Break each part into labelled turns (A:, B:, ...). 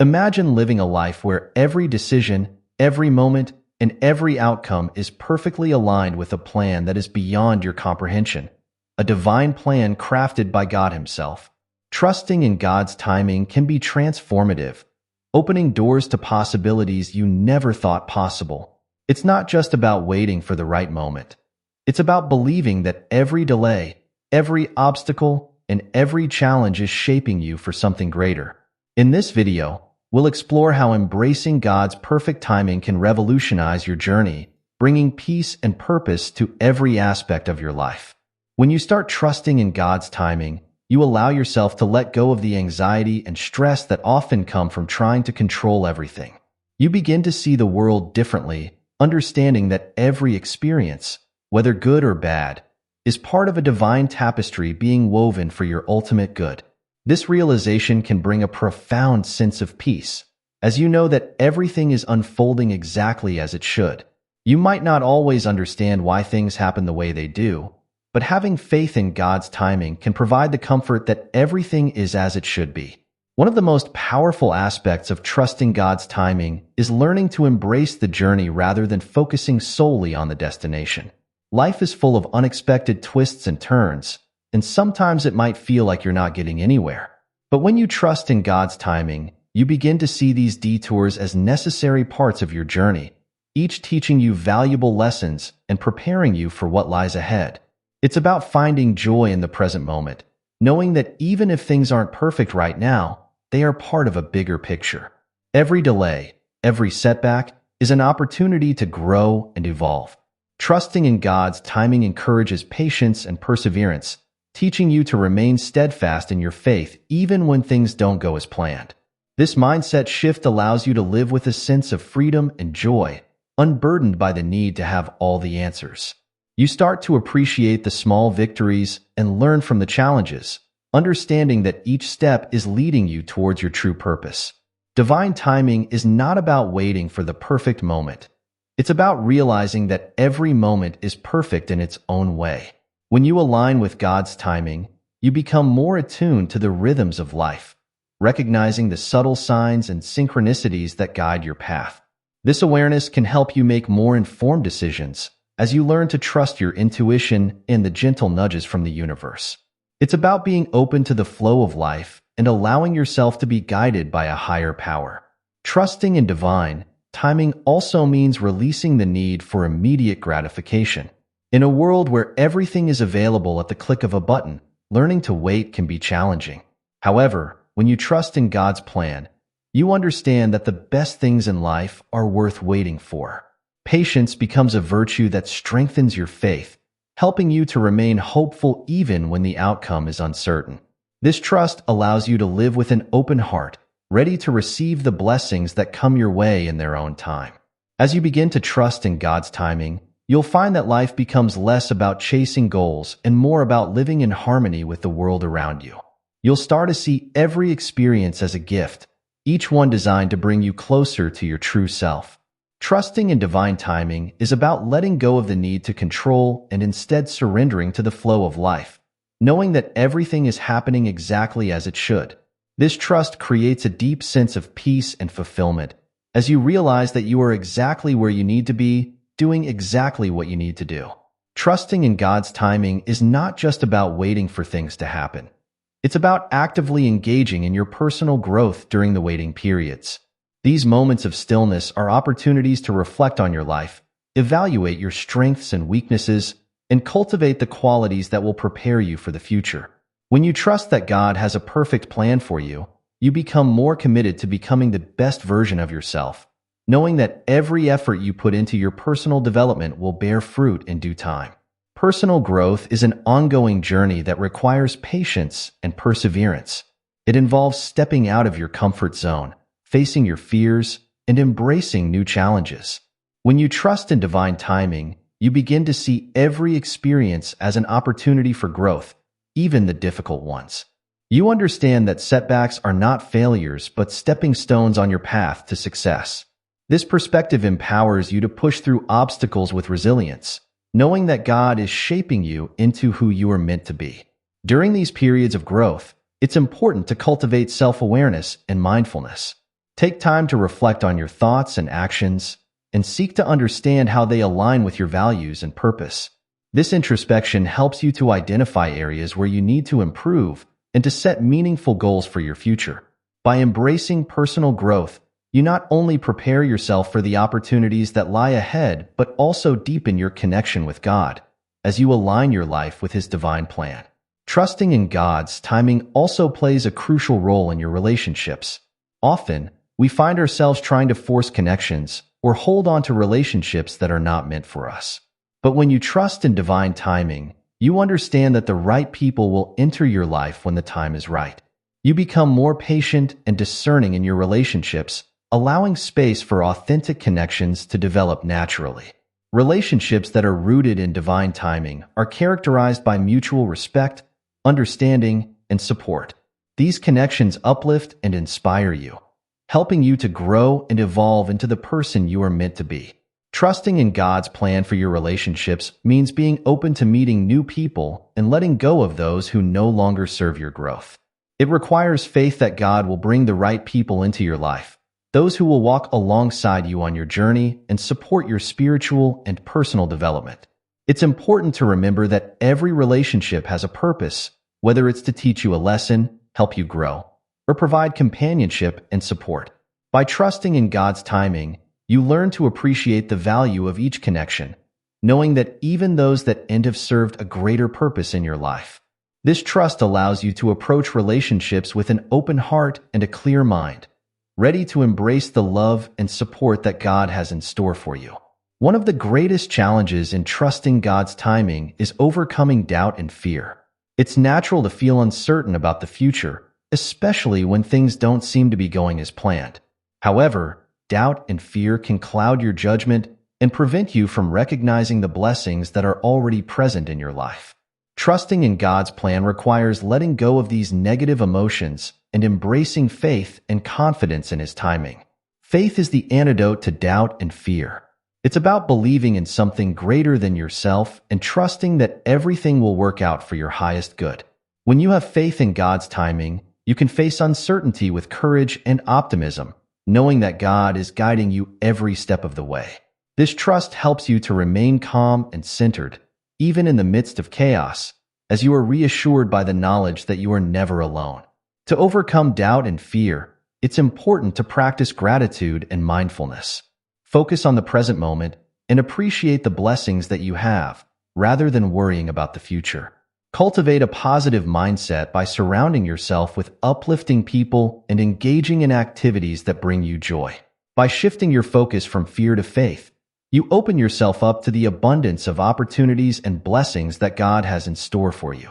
A: Imagine living a life where every decision, every moment, and every outcome is perfectly aligned with a plan that is beyond your comprehension, a divine plan crafted by God Himself. Trusting in God's timing can be transformative, opening doors to possibilities you never thought possible. It's not just about waiting for the right moment. It's about believing that every delay, every obstacle, and every challenge is shaping you for something greater. In this video, we'll explore how embracing God's perfect timing can revolutionize your journey, bringing peace and purpose to every aspect of your life. When you start trusting in God's timing, you allow yourself to let go of the anxiety and stress that often come from trying to control everything. You begin to see the world differently, understanding that every experience, whether good or bad, is part of a divine tapestry being woven for your ultimate good. This realization can bring a profound sense of peace, as you know that everything is unfolding exactly as it should. You might not always understand why things happen the way they do, but having faith in God's timing can provide the comfort that everything is as it should be. One of the most powerful aspects of trusting God's timing is learning to embrace the journey rather than focusing solely on the destination. Life is full of unexpected twists and turns, and sometimes it might feel like you're not getting anywhere. But when you trust in God's timing, you begin to see these detours as necessary parts of your journey, each teaching you valuable lessons and preparing you for what lies ahead. It's about finding joy in the present moment, knowing that even if things aren't perfect right now, they are part of a bigger picture. Every delay, every setback, is an opportunity to grow and evolve. Trusting in God's timing encourages patience and perseverance, teaching you to remain steadfast in your faith even when things don't go as planned. This mindset shift allows you to live with a sense of freedom and joy, unburdened by the need to have all the answers. You start to appreciate the small victories and learn from the challenges, understanding that each step is leading you towards your true purpose. Divine timing is not about waiting for the perfect moment. It's about realizing that every moment is perfect in its own way. When you align with God's timing, you become more attuned to the rhythms of life, recognizing the subtle signs and synchronicities that guide your path. This awareness can help you make more informed decisions as you learn to trust your intuition and the gentle nudges from the universe. It's about being open to the flow of life and allowing yourself to be guided by a higher power. Trusting in divine timing also means releasing the need for immediate gratification. In a world where everything is available at the click of a button, learning to wait can be challenging. However, when you trust in God's plan, you understand that the best things in life are worth waiting for. Patience becomes a virtue that strengthens your faith, helping you to remain hopeful even when the outcome is uncertain. This trust allows you to live with an open heart, ready to receive the blessings that come your way in their own time. As you begin to trust in God's timing, you'll find that life becomes less about chasing goals and more about living in harmony with the world around you. You'll start to see every experience as a gift, each one designed to bring you closer to your true self. Trusting in divine timing is about letting go of the need to control and instead surrendering to the flow of life, knowing that everything is happening exactly as it should. This trust creates a deep sense of peace and fulfillment as you realize that you are exactly where you need to be, doing exactly what you need to do. Trusting in God's timing is not just about waiting for things to happen. It's about actively engaging in your personal growth during the waiting periods. These moments of stillness are opportunities to reflect on your life, evaluate your strengths and weaknesses, and cultivate the qualities that will prepare you for the future. When you trust that God has a perfect plan for you, you become more committed to becoming the best version of yourself, knowing that every effort you put into your personal development will bear fruit in due time. Personal growth is an ongoing journey that requires patience and perseverance. It involves stepping out of your comfort zone, facing your fears, and embracing new challenges. When you trust in divine timing, you begin to see every experience as an opportunity for growth, even the difficult ones. You understand that setbacks are not failures but stepping stones on your path to success. This perspective empowers you to push through obstacles with resilience, knowing that God is shaping you into who you are meant to be. During these periods of growth, it's important to cultivate self-awareness and mindfulness. Take time to reflect on your thoughts and actions and seek to understand how they align with your values and purpose. This introspection helps you to identify areas where you need to improve and to set meaningful goals for your future. By embracing personal growth, you not only prepare yourself for the opportunities that lie ahead, but also deepen your connection with God as you align your life with His divine plan. Trusting in God's timing also plays a crucial role in your relationships. Often, we find ourselves trying to force connections or hold on to relationships that are not meant for us. But when you trust in divine timing, you understand that the right people will enter your life when the time is right. You become more patient and discerning in your relationships, allowing space for authentic connections to develop naturally. Relationships that are rooted in divine timing are characterized by mutual respect, understanding, and support. These connections uplift and inspire you, helping you to grow and evolve into the person you are meant to be. Trusting in God's plan for your relationships means being open to meeting new people and letting go of those who no longer serve your growth. It requires faith that God will bring the right people into your life, those who will walk alongside you on your journey and support your spiritual and personal development. It's important to remember that every relationship has a purpose, whether it's to teach you a lesson, help you grow, or provide companionship and support. By trusting in God's timing, you learn to appreciate the value of each connection, knowing that even those that end have served a greater purpose in your life. This trust allows you to approach relationships with an open heart and a clear mind, ready to embrace the love and support that God has in store for you. One of the greatest challenges in trusting God's timing is overcoming doubt and fear. It's natural to feel uncertain about the future, especially when things don't seem to be going as planned. However, doubt and fear can cloud your judgment and prevent you from recognizing the blessings that are already present in your life. Trusting in God's plan requires letting go of these negative emotions and embracing faith and confidence in His timing. Faith is the antidote to doubt and fear. It's about believing in something greater than yourself and trusting that everything will work out for your highest good. When you have faith in God's timing, you can face uncertainty with courage and optimism, knowing that God is guiding you every step of the way. This trust helps you to remain calm and centered, even in the midst of chaos, as you are reassured by the knowledge that you are never alone. To overcome doubt and fear, it's important to practice gratitude and mindfulness. Focus on the present moment and appreciate the blessings that you have, rather than worrying about the future. Cultivate a positive mindset by surrounding yourself with uplifting people and engaging in activities that bring you joy. By shifting your focus from fear to faith, you open yourself up to the abundance of opportunities and blessings that God has in store for you.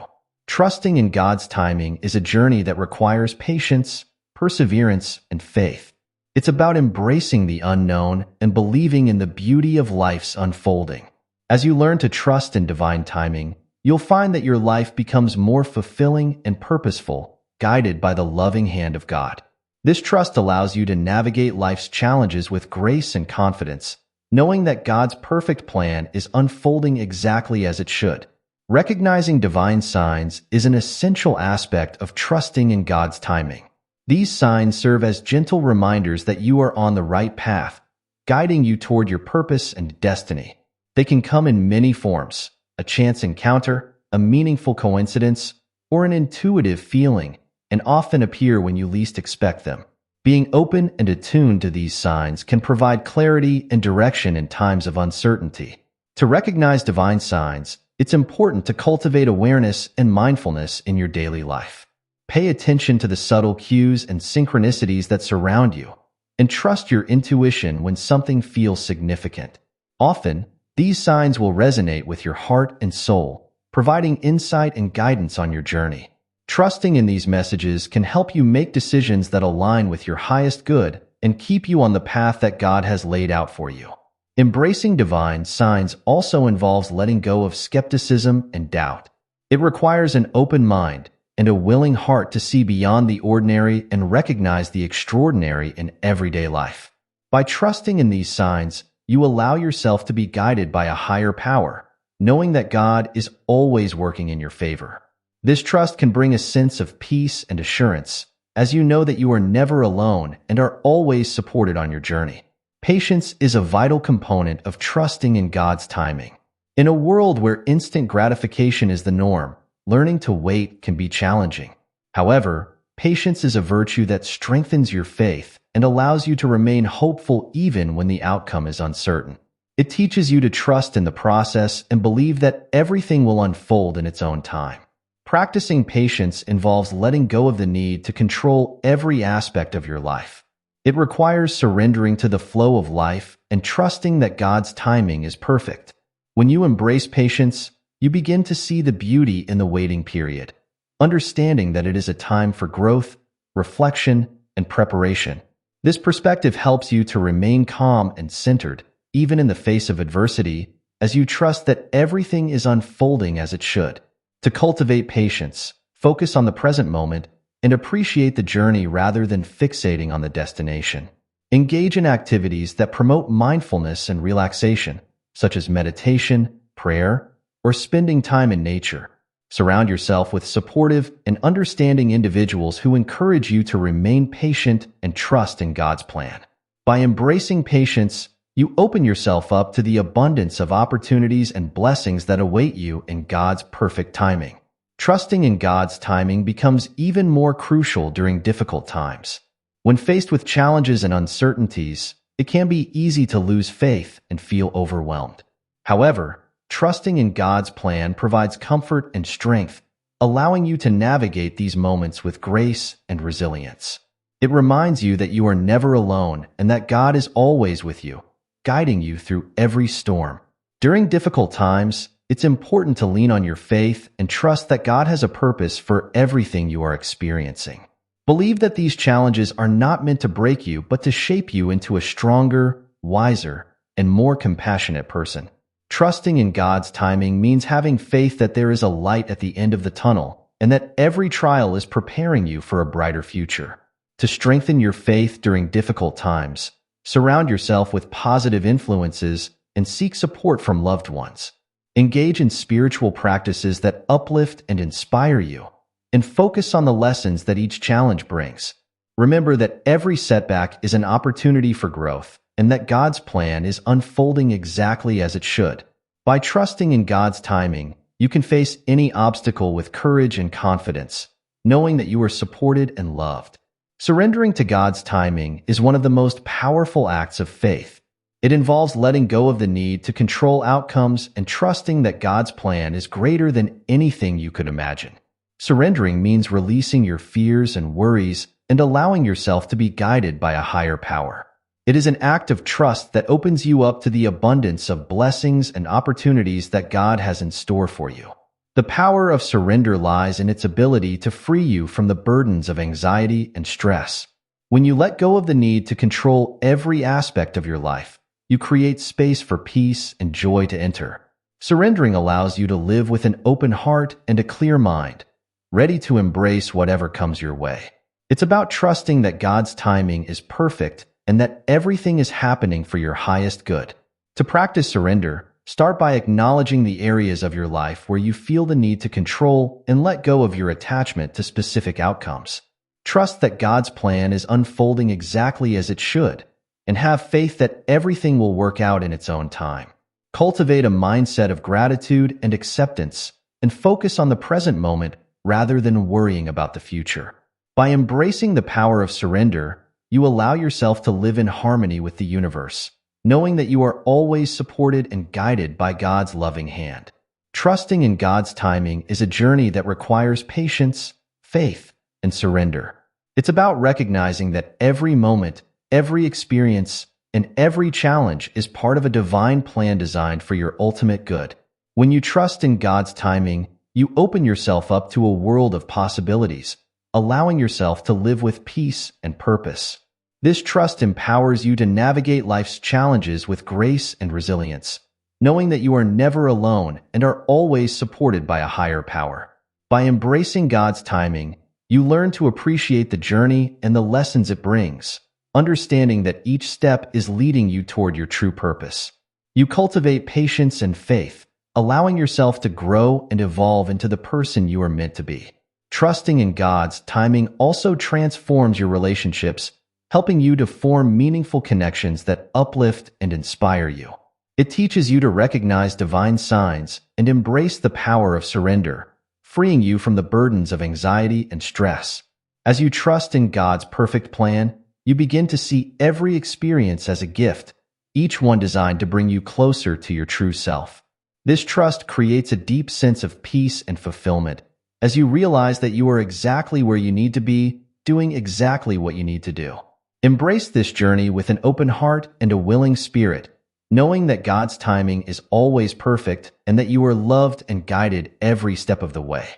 A: Trusting in God's timing is a journey that requires patience, perseverance, and faith. It's about embracing the unknown and believing in the beauty of life's unfolding. As you learn to trust in divine timing, you'll find that your life becomes more fulfilling and purposeful, guided by the loving hand of God. This trust allows you to navigate life's challenges with grace and confidence, knowing that God's perfect plan is unfolding exactly as it should. Recognizing divine signs is an essential aspect of trusting in God's timing. These signs serve as gentle reminders that you are on the right path, guiding you toward your purpose and destiny. They can come in many forms: a chance encounter, a meaningful coincidence, or an intuitive feeling, and often appear when you least expect them. Being open and attuned to these signs can provide clarity and direction in times of uncertainty. To recognize divine signs, it's important to cultivate awareness and mindfulness in your daily life. Pay attention to the subtle cues and synchronicities that surround you, and trust your intuition when something feels significant. Often, these signs will resonate with your heart and soul, providing insight and guidance on your journey. Trusting in these messages can help you make decisions that align with your highest good and keep you on the path that God has laid out for you. Embracing divine signs also involves letting go of skepticism and doubt. It requires an open mind and a willing heart to see beyond the ordinary and recognize the extraordinary in everyday life. By trusting in these signs, you allow yourself to be guided by a higher power, knowing that God is always working in your favor. This trust can bring a sense of peace and assurance, as you know that you are never alone and are always supported on your journey. Patience is a vital component of trusting in God's timing. In a world where instant gratification is the norm, learning to wait can be challenging. However, patience is a virtue that strengthens your faith and allows you to remain hopeful even when the outcome is uncertain. It teaches you to trust in the process and believe that everything will unfold in its own time. Practicing patience involves letting go of the need to control every aspect of your life. It requires surrendering to the flow of life and trusting that God's timing is perfect. When you embrace patience, you begin to see the beauty in the waiting period, understanding that it is a time for growth, reflection, and preparation. This perspective helps you to remain calm and centered, even in the face of adversity, as you trust that everything is unfolding as it should. To cultivate patience, focus on the present moment and appreciate the journey rather than fixating on the destination. Engage in activities that promote mindfulness and relaxation, such as meditation, prayer, or spending time in nature. Surround yourself with supportive and understanding individuals who encourage you to remain patient and trust in God's plan. By embracing patience, you open yourself up to the abundance of opportunities and blessings that await you in God's perfect timing. Trusting in God's timing becomes even more crucial during difficult times. When faced with challenges and uncertainties, it can be easy to lose faith and feel overwhelmed. However, trusting in God's plan provides comfort and strength, allowing you to navigate these moments with grace and resilience. It reminds you that you are never alone and that God is always with you, guiding you through every storm. During difficult times, it's important to lean on your faith and trust that God has a purpose for everything you are experiencing. Believe that these challenges are not meant to break you, but to shape you into a stronger, wiser, and more compassionate person. Trusting in God's timing means having faith that there is a light at the end of the tunnel and that every trial is preparing you for a brighter future. To strengthen your faith during difficult times, surround yourself with positive influences and seek support from loved ones. Engage in spiritual practices that uplift and inspire you, and focus on the lessons that each challenge brings. Remember that every setback is an opportunity for growth, and that God's plan is unfolding exactly as it should. By trusting in God's timing, you can face any obstacle with courage and confidence, knowing that you are supported and loved. Surrendering to God's timing is one of the most powerful acts of faith. It involves letting go of the need to control outcomes and trusting that God's plan is greater than anything you could imagine. Surrendering means releasing your fears and worries and allowing yourself to be guided by a higher power. It is an act of trust that opens you up to the abundance of blessings and opportunities that God has in store for you. The power of surrender lies in its ability to free you from the burdens of anxiety and stress. When you let go of the need to control every aspect of your life, you create space for peace and joy to enter. Surrendering allows you to live with an open heart and a clear mind, ready to embrace whatever comes your way. It's about trusting that God's timing is perfect and that everything is happening for your highest good. To practice surrender, start by acknowledging the areas of your life where you feel the need to control and let go of your attachment to specific outcomes. Trust that God's plan is unfolding exactly as it should, and have faith that everything will work out in its own time. Cultivate a mindset of gratitude and acceptance, and focus on the present moment rather than worrying about the future. By embracing the power of surrender, you allow yourself to live in harmony with the universe, knowing that you are always supported and guided by God's loving hand. Trusting in God's timing is a journey that requires patience, faith, and surrender. It's about recognizing that every moment, every experience, and every challenge is part of a divine plan designed for your ultimate good. When you trust in God's timing, you open yourself up to a world of possibilities, allowing yourself to live with peace and purpose. This trust empowers you to navigate life's challenges with grace and resilience, knowing that you are never alone and are always supported by a higher power. By embracing God's timing, you learn to appreciate the journey and the lessons it brings, understanding that each step is leading you toward your true purpose. You cultivate patience and faith, allowing yourself to grow and evolve into the person you are meant to be. Trusting in God's timing also transforms your relationships, helping you to form meaningful connections that uplift and inspire you. It teaches you to recognize divine signs and embrace the power of surrender, freeing you from the burdens of anxiety and stress. As you trust in God's perfect plan, you begin to see every experience as a gift, each one designed to bring you closer to your true self. This trust creates a deep sense of peace and fulfillment, as you realize that you are exactly where you need to be, doing exactly what you need to do. Embrace this journey with an open heart and a willing spirit, knowing that God's timing is always perfect and that you are loved and guided every step of the way.